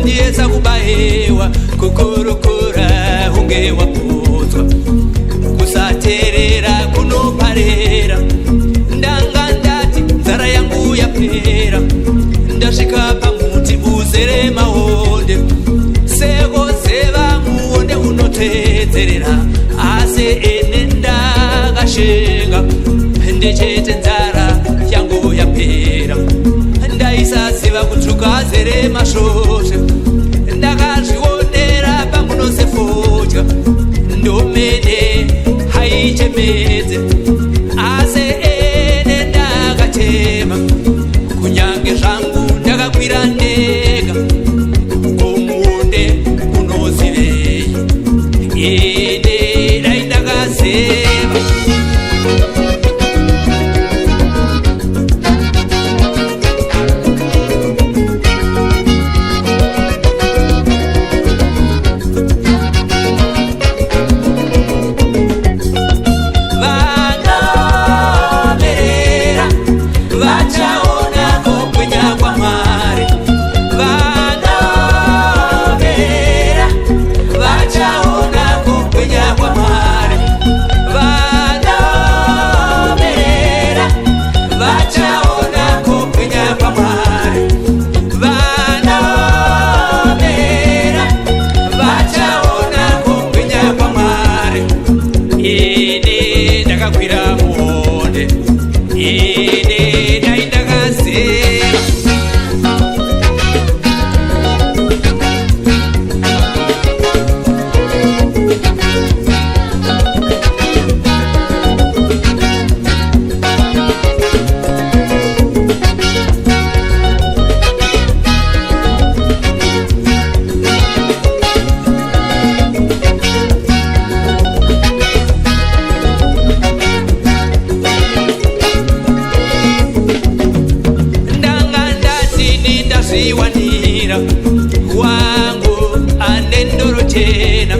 Ndieza kubahewa kukurukura hunge wapuzwa kusaterera kunoparera ndanga ndati nzara yangu yapera ndasvika pamuti uzere mahonde seko seva muonde unotedzerera asi ene ndakashenga ndechete nzara yangu yapera ndaisaziva kutukazere mashoshe ndakazvionera pamunosefodya ndomene haichemedze asi ene ndakatema kunyange zvangu ndakakwira ndega komuonde unozivei ene dai ndakazeva wanira wangu anendoro chena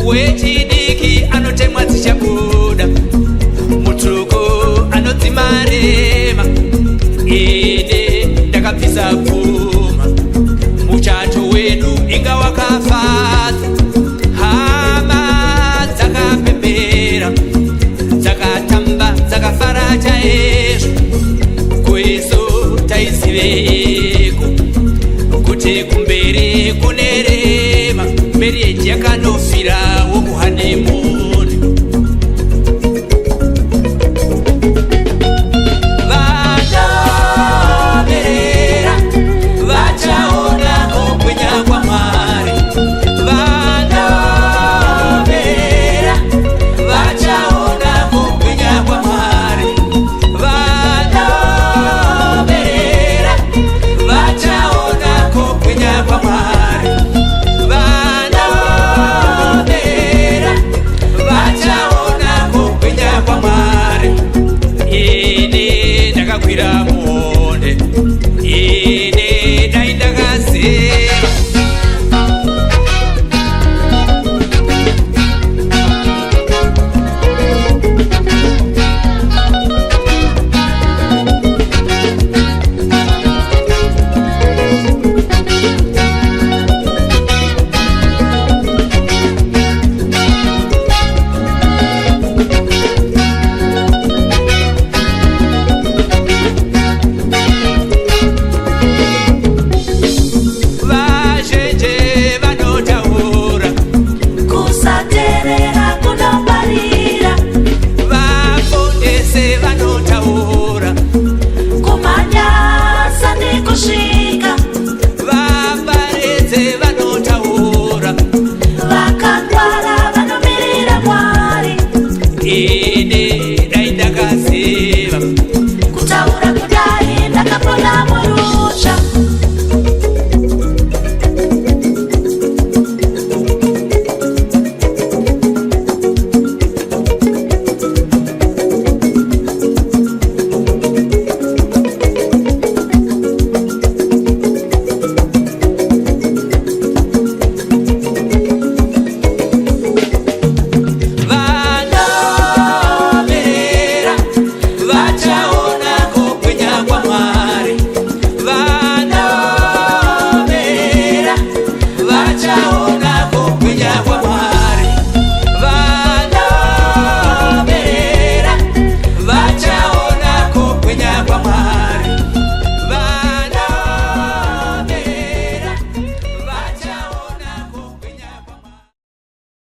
wechidiki anotemwa dzichabuda mutuko anodzimarema ine ndakabvisa pfuma muchato wedu inga wakafadza hama dzakapembera dzakatamba dzakafara chaizvo kweso taiziveko kuti kumberi kunerema mberi yakanofira